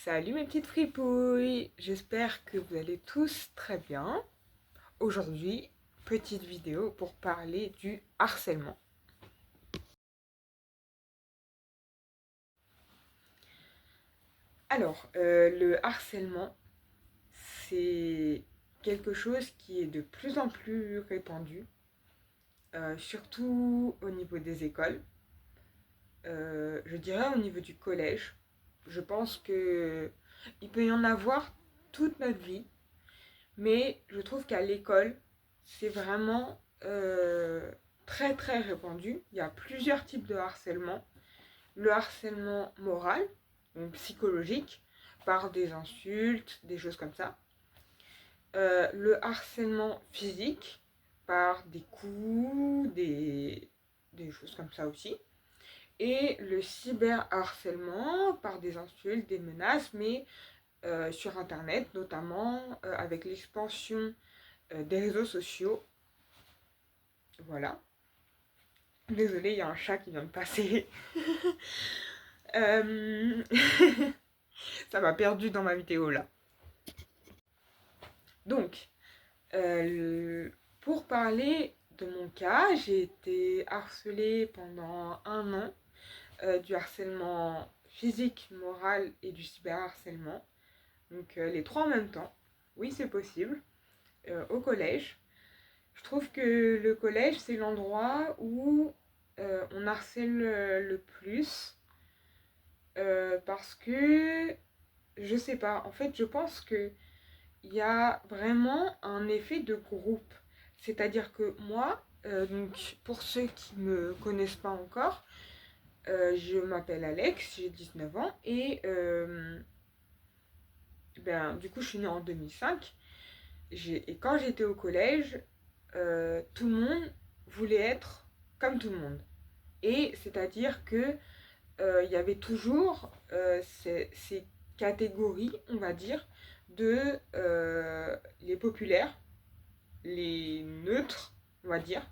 Salut mes petites fripouilles, j'espère que vous allez tous très bien. Aujourd'hui, petite vidéo pour parler du harcèlement. Le harcèlement, c'est quelque chose qui est de plus en plus répandu, surtout au niveau des écoles. Je dirais au niveau du collège. Je pense que il peut y en avoir toute notre vie. Mais je trouve qu'à l'école, c'est vraiment très très répandu. Il y a plusieurs types de harcèlement. Le harcèlement moral, donc psychologique, par des insultes, des choses comme ça. Le harcèlement physique, par des coups, des choses comme ça aussi. Et le cyberharcèlement, par des insultes, des menaces, mais sur Internet, notamment avec l'expansion des réseaux sociaux. Voilà. Désolée, il y a un chat qui vient de passer. Euh, Ça m'a perdu dans ma vidéo là. Donc, pour parler de mon cas, j'ai été harcelée pendant 1 an, du harcèlement physique, moral et du cyberharcèlement. Donc les trois en même temps. Oui, c'est possible. Au collège. Je trouve que le collège, c'est l'endroit où on harcèle le plus parce que, je sais pas, en fait, je pense que il y a vraiment un effet de groupe. C'est-à-dire que moi, donc pour ceux qui me connaissent pas encore, je m'appelle Alex, j'ai 19 ans et du coup, je suis née en 2005. Et quand j'étais au collège, tout le monde voulait être comme tout le monde. Et c'est-à-dire que il y avait toujours ces catégories, on va dire, de les populaires, les neutres, on va dire,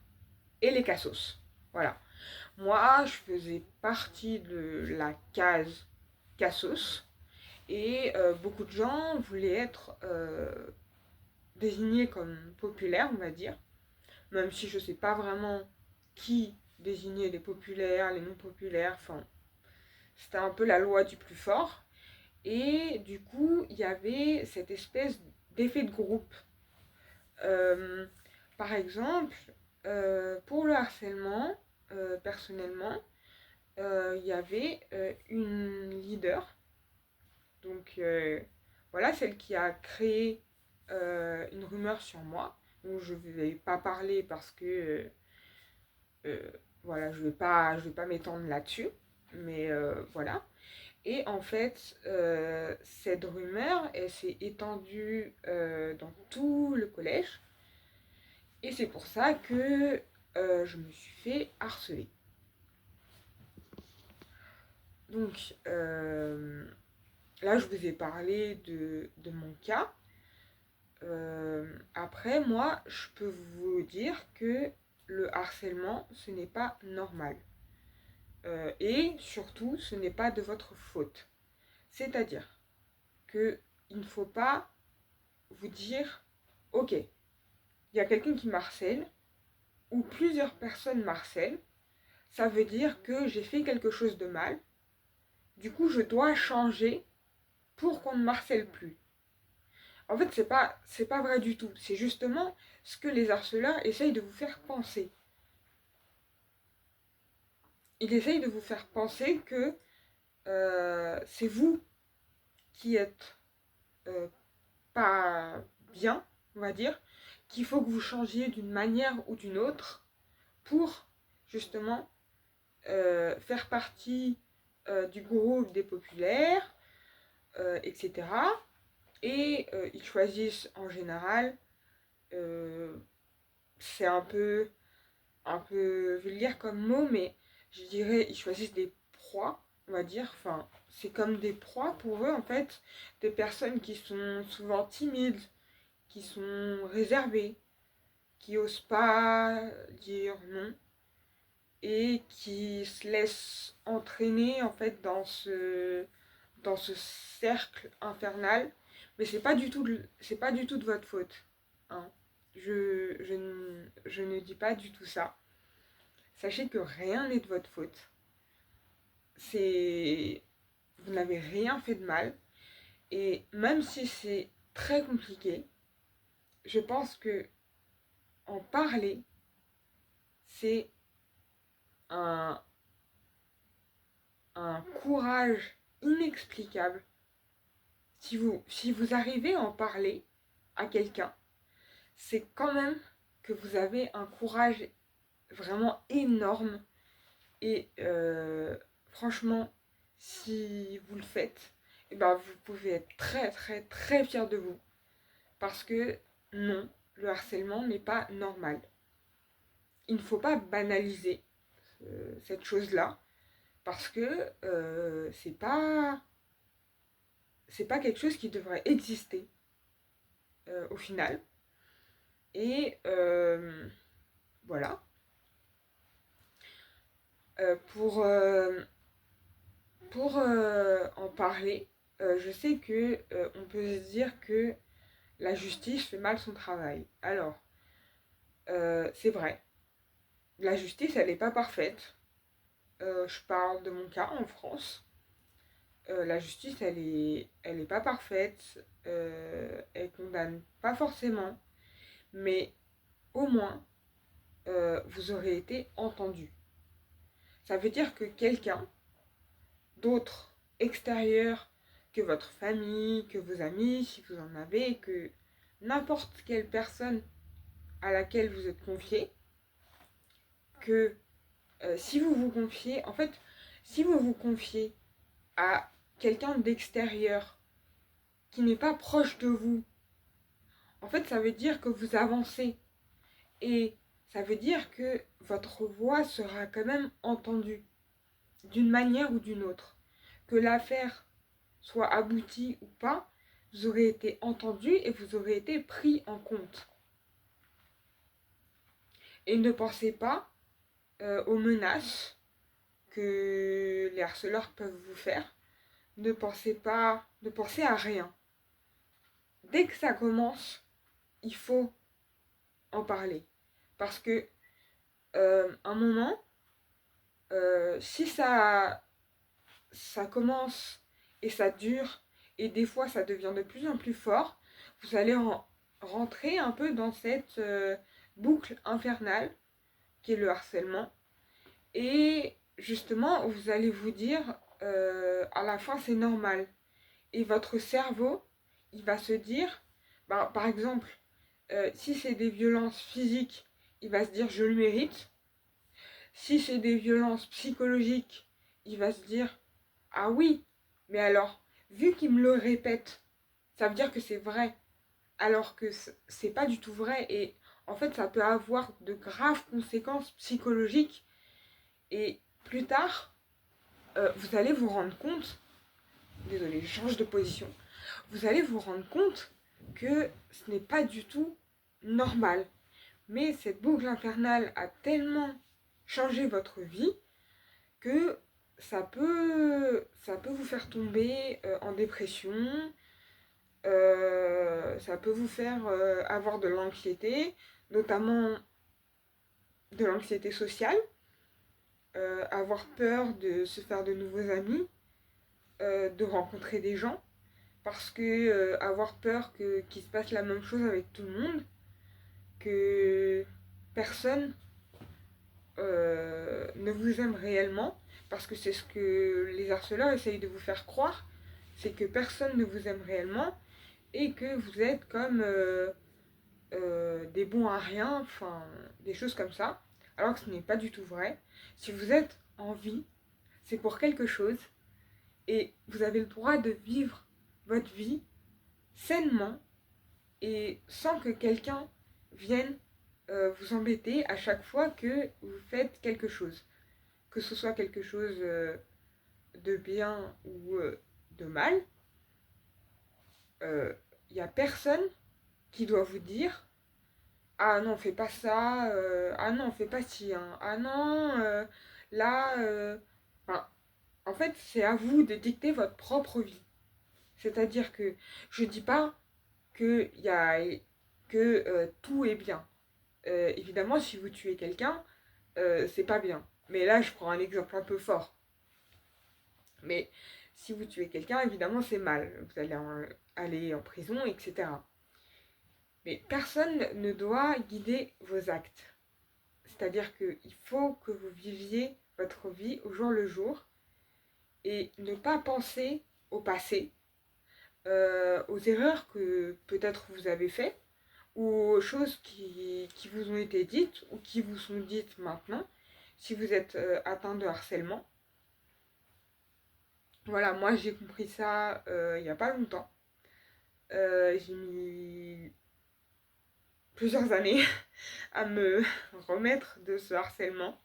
et les cassos. Voilà. Moi, je faisais partie de la case cassos, et beaucoup de gens voulaient être désignés comme populaires, on va dire, même si je sais pas vraiment qui désignait les populaires, les non populaires, enfin, c'était un peu la loi du plus fort. Et du coup, il y avait cette espèce d'effet de groupe. Euh, Par exemple, pour le harcèlement, personnellement, il y avait une leader, donc voilà, celle qui a créé une rumeur sur moi. Donc je ne vais pas parler parce que euh, voilà, je vais pas m'étendre là-dessus, mais voilà. Et en fait, cette rumeur, elle s'est étendue dans tout le collège. Et c'est pour ça que je me suis fait harceler. Donc là, je vous ai parlé de mon cas. Après, moi, je peux vous dire que le harcèlement, ce n'est pas normal. Et surtout, ce n'est pas de votre faute. C'est-à-dire que il ne faut pas vous dire, ok, il y a quelqu'un qui m'harcèle, ou plusieurs personnes m'harcèlent, ça veut dire que j'ai fait quelque chose de mal, du coup je dois changer pour qu'on ne m'harcèle plus. En fait, c'est pas vrai du tout. C'est justement ce que les harceleurs essayent de vous faire penser. Ils essayent de vous faire penser que c'est vous qui êtes euh, pas bien, on va dire, qu'il faut que vous changiez d'une manière ou d'une autre pour justement faire partie du groupe des populaires, etc. Et ils choisissent en général, euh, c'est un peu vulgaire comme mot, mais je dirais ils choisissent des proies, on va dire. Enfin, c'est comme des proies pour eux en fait, des personnes qui sont souvent timides, qui sont réservées, qui osent pas dire non et qui se laissent entraîner en fait dans ce cercle infernal, mais c'est pas du tout de votre faute, hein. Je ne dis pas du tout ça. Sachez que rien n'est de votre faute. Vous n'avez rien fait de mal. Et même si c'est très compliqué, je pense que en parler, c'est un, un courage inexplicable. Si vous arrivez à en parler à quelqu'un, c'est quand même que vous avez un courage vraiment énorme. Et franchement, si vous le faites, eh ben, vous pouvez être très très très fier de vous. Parce que non, le harcèlement n'est pas normal. Il ne faut pas banaliser cette chose-là. Parce que c'est pas quelque chose qui devrait exister au final. Et voilà. Pour en parler, je sais que on peut se dire que la justice fait mal son travail. Alors, c'est vrai. La justice, elle n'est pas parfaite. Je parle de mon cas en France. La justice, elle est pas parfaite. Elle condamne pas forcément. Mais au moins, vous aurez été entendu. Ça veut dire que quelqu'un d'autre, extérieur, que votre famille, que vos amis, si vous en avez, que n'importe quelle personne à laquelle vous êtes confié, que si vous vous confiez, en fait, si vous vous confiez à quelqu'un d'extérieur qui n'est pas proche de vous, en fait, ça veut dire que vous avancez et ça veut dire que votre voix sera quand même entendue d'une manière ou d'une autre. Que l'affaire soit aboutie ou pas, vous aurez été entendu et vous aurez été pris en compte. Et ne pensez pas aux menaces que les harceleurs peuvent vous faire. Ne pensez à rien. Dès que ça commence, il faut en parler. Parce que un moment, si ça commence et ça dure, et des fois ça devient de plus en plus fort, vous allez rentrer un peu dans cette boucle infernale qui est le harcèlement. Et justement, vous allez vous dire, à la fin c'est normal. Et votre cerveau, il va se dire, bah, par exemple, si c'est des violences physiques, il va se dire je le mérite. Si c'est des violences psychologiques, il va se dire ah oui, mais alors, vu qu'il me le répète, ça veut dire que c'est vrai. Alors que c'est pas du tout vrai. Et en fait, ça peut avoir de graves conséquences psychologiques. Et plus tard, vous allez vous rendre compte, désolé, je change de position, vous allez vous rendre compte que ce n'est pas du tout normal. Mais cette boucle infernale a tellement changé votre vie que ça peut vous faire tomber en dépression, ça peut vous faire avoir de l'anxiété, notamment de l'anxiété sociale, avoir peur de se faire de nouveaux amis, de rencontrer des gens, parce que avoir peur qu'il se passe la même chose avec tout le monde, que personne ne vous aime réellement, parce que c'est ce que les harceleurs essayent de vous faire croire, c'est que personne ne vous aime réellement et que vous êtes comme des bons à rien, enfin des choses comme ça, alors que ce n'est pas du tout vrai. Si vous êtes en vie, c'est pour quelque chose et vous avez le droit de vivre votre vie sainement et sans que quelqu'un vienne vous embêter à chaque fois que vous faites quelque chose. Que ce soit quelque chose de bien ou de mal, il n'y a personne qui doit vous dire ah non, fais pas ça, ah non, fais pas ci, hein, ah non, là. Enfin, en fait, c'est à vous de dicter votre propre vie. C'est-à-dire que je dis pas que, tout est bien. Évidemment, si vous tuez quelqu'un, c'est pas bien. Mais là, je prends un exemple un peu fort. Mais si vous tuez quelqu'un, évidemment, c'est mal. Vous allez aller en prison, etc. Mais personne ne doit guider vos actes. C'est-à-dire qu'il faut que vous viviez votre vie au jour le jour et ne pas penser au passé, aux erreurs que peut-être vous avez faites ou aux choses qui vous ont été dites ou qui vous sont dites maintenant si vous êtes atteint de harcèlement. Voilà, moi j'ai compris ça il n'y a pas longtemps. J'ai mis plusieurs années à me remettre de ce harcèlement.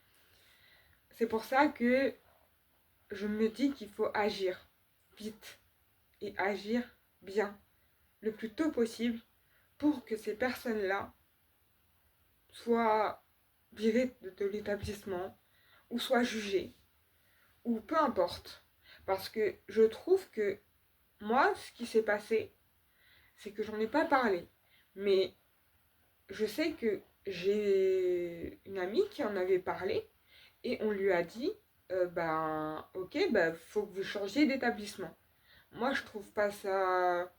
C'est pour ça que je me dis qu'il faut agir vite et agir bien le plus tôt possible pour que ces personnes-là soient virées de l'établissement ou soient jugées ou peu importe. Parce que je trouve que moi, ce qui s'est passé, c'est que j'en ai pas parlé. Mais je sais que j'ai une amie qui en avait parlé et on lui a dit ben ok, ben faut que vous changiez d'établissement. Moi, je trouve pas ça.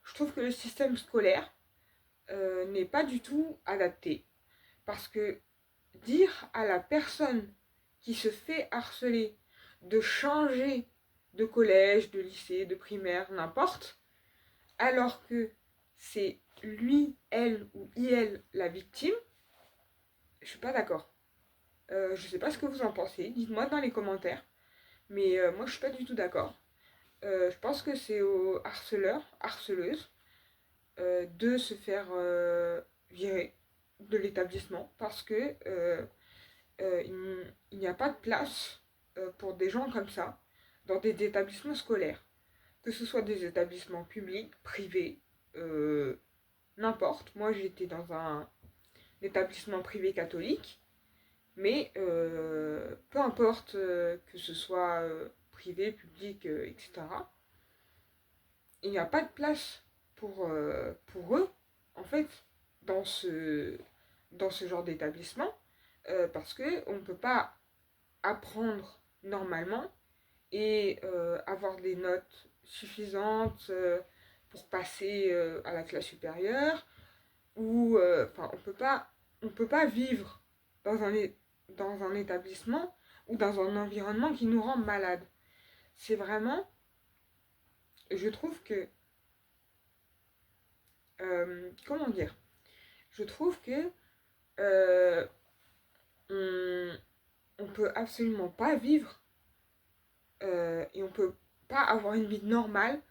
Je trouve que le système scolaire n'est pas du tout adapté. Parce que dire à la personne qui se fait harceler de changer de collège, de lycée, de primaire, n'importe, alors que c'est lui, elle ou il la victime, je suis pas d'accord. Je sais pas ce que vous en pensez, dites-moi dans les commentaires, mais moi je suis pas du tout d'accord. Je pense que c'est aux harceleurs, harceleuses, de se faire virer de l'établissement parce que il n'y a pas de place pour des gens comme ça dans des établissements scolaires. Que ce soit des établissements publics, privés, euh, n'importe. Moi j'étais dans un établissement privé catholique, mais peu importe que ce soit privé, public, etc. Il n'y a pas de place pour eux, en fait, dans dans ce genre d'établissement, parce qu'on ne peut pas apprendre normalement et avoir des notes suffisantes pour passer à la classe supérieure, ou enfin on peut pas vivre dans dans un établissement ou dans un environnement qui nous rend malade. C'est vraiment, je trouve que, comment dire, je trouve que euh, on, on peut absolument pas vivre et on peut pas avoir une vie normale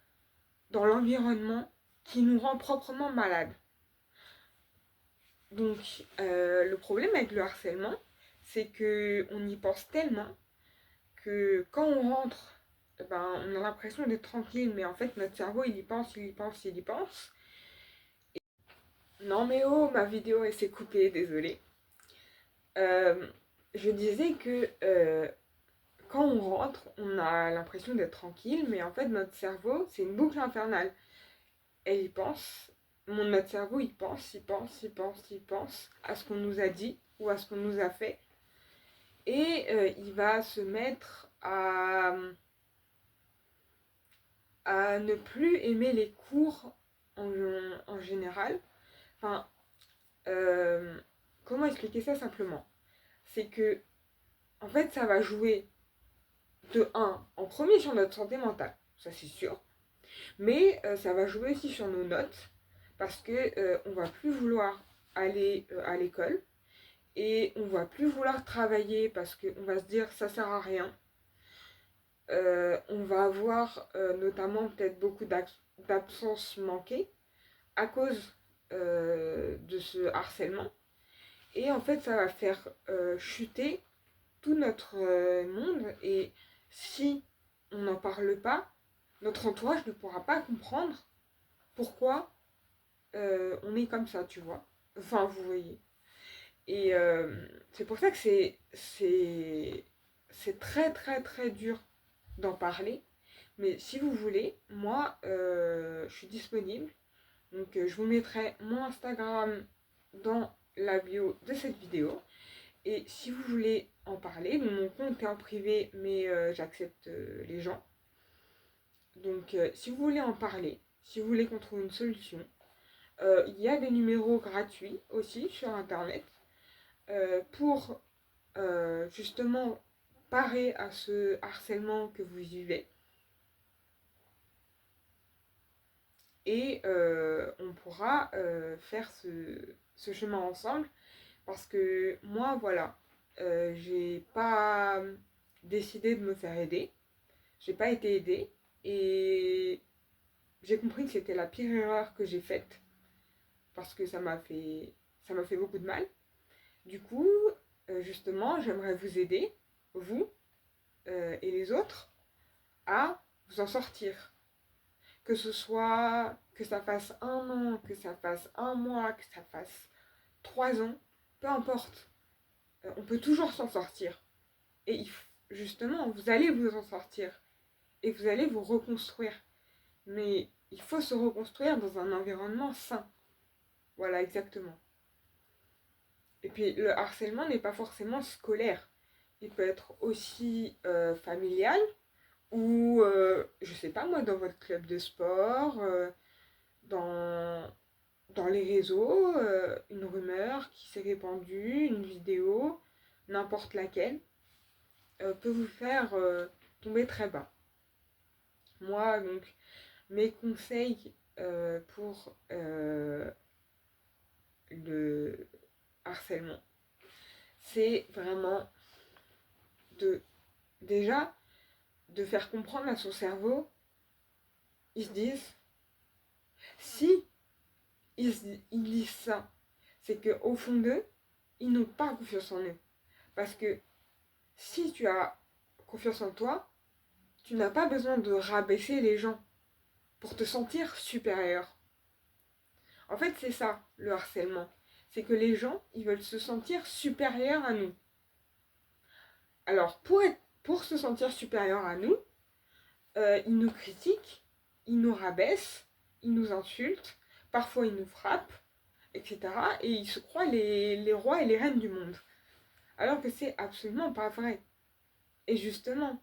dans l'environnement qui nous rend proprement malade. Donc, le problème avec le harcèlement, c'est que on y pense tellement que quand on rentre, eh ben, on a l'impression d'être tranquille, mais en fait, notre cerveau, il y pense, il y pense, il y pense. Non mais oh, ma vidéo, elle s'est coupée, désolée. Euh, je disais que quand on rentre, on a l'impression d'être tranquille, mais en fait, notre cerveau, c'est une boucle infernale. Elle y pense. Notre cerveau, il pense, il pense, il pense, il pense à ce qu'on nous a dit ou à ce qu'on nous a fait. Et il va se mettre à ne plus aimer les cours en général. Enfin, euh, comment expliquer ça simplement? C'est que, en fait, ça va jouer de un en premier sur notre santé mentale, ça c'est sûr. Mais ça va jouer aussi sur nos notes parce que on va plus vouloir aller à l'école et on va plus vouloir travailler parce qu'on va se dire ça sert à rien. On va avoir notamment peut-être beaucoup d'absences manquées à cause de ce harcèlement. Et en fait, ça va faire chuter tout notre monde. Et si on n'en parle pas, notre entourage ne pourra pas comprendre pourquoi on est comme ça, tu vois. Enfin, vous voyez. Et c'est pour ça que c'est très très très dur d'en parler. Mais si vous voulez, moi, je suis disponible. Donc, je vous mettrai mon Instagram dans la bio de cette vidéo. Et si vous voulez en parler, donc mon compte est en privé, mais j'accepte les gens. Donc, si vous voulez en parler, si vous voulez qu'on trouve une solution, il y a des numéros gratuits aussi sur Internet pour justement parer à ce harcèlement que vous vivez. Et on pourra faire ce chemin ensemble. Parce que moi, voilà, j'ai pas décidé de me faire aider. J'ai pas été aidée. Et j'ai compris que c'était la pire erreur que j'ai faite. Parce que ça m'a fait beaucoup de mal. Du coup, justement, j'aimerais vous aider, vous et les autres, à vous en sortir. Que ce soit que ça fasse 1 an, que ça fasse 1 mois, que ça fasse 3 ans, peu importe. On peut toujours s'en sortir. Et justement, vous allez vous en sortir. Et vous allez vous reconstruire. Mais il faut se reconstruire dans un environnement sain. Voilà, exactement. Et puis, le harcèlement n'est pas forcément scolaire. Il peut être aussi familial ou, je sais pas moi, dans votre club de sport, dans, dans les réseaux, une rumeur qui s'est répandue, une vidéo, n'importe laquelle, peut vous faire tomber très bas. Moi, donc, mes conseils pour le harcèlement, c'est vraiment de, déjà, de faire comprendre à son cerveau, ils se disent, si ils disent ça, c'est qu'au fond d'eux, ils n'ont pas confiance en eux. Parce que si tu as confiance en toi, tu n'as pas besoin de rabaisser les gens pour te sentir supérieur. En fait, c'est ça, le harcèlement. C'est que les gens, ils veulent se sentir supérieurs à nous. Alors, pour se sentir supérieurs à nous, ils nous critiquent, ils nous rabaissent, ils nous insultent, parfois ils nous frappent, etc. Et ils se croient les rois et les reines du monde. Alors que c'est absolument pas vrai. Et justement,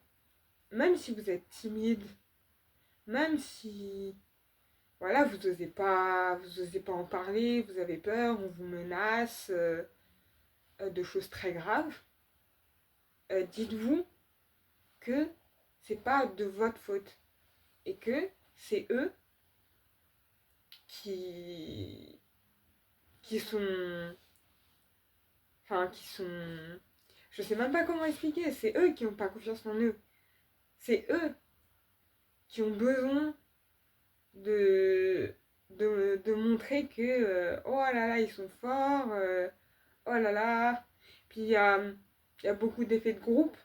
même si vous êtes timide, même si voilà, vous osez pas en parler, vous avez peur, on vous menace de choses très graves, dites-vous que c'est pas de votre faute et que c'est eux qui qui sont qui sont je sais même pas comment expliquer, c'est eux qui n'ont pas confiance en eux. C'est eux qui ont besoin de de montrer que oh là là, ils sont forts, oh là là. Puis il y a beaucoup d'effets de groupe,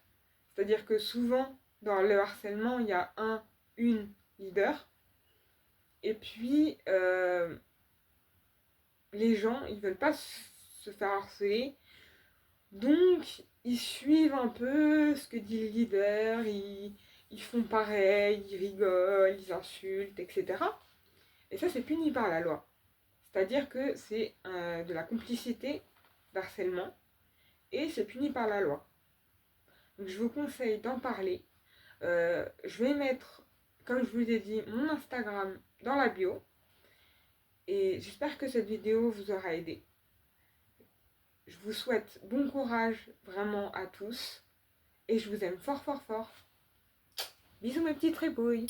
c'est-à-dire que souvent dans le harcèlement, il y a une leader et puis les gens, ils veulent pas se faire harceler. Donc, ils suivent un peu ce que dit le leader, ils font pareil, ils rigolent, ils insultent, etc. Et ça, c'est puni par la loi. C'est-à-dire que c'est de la complicité d'harcèlement et c'est puni par la loi. Donc, je vous conseille d'en parler. Je vais mettre, comme je vous ai dit, mon Instagram dans la bio. Et j'espère que cette vidéo vous aura aidé. Je vous souhaite bon courage vraiment à tous. Et je vous aime fort fort fort. Bisous mes petites trépouilles.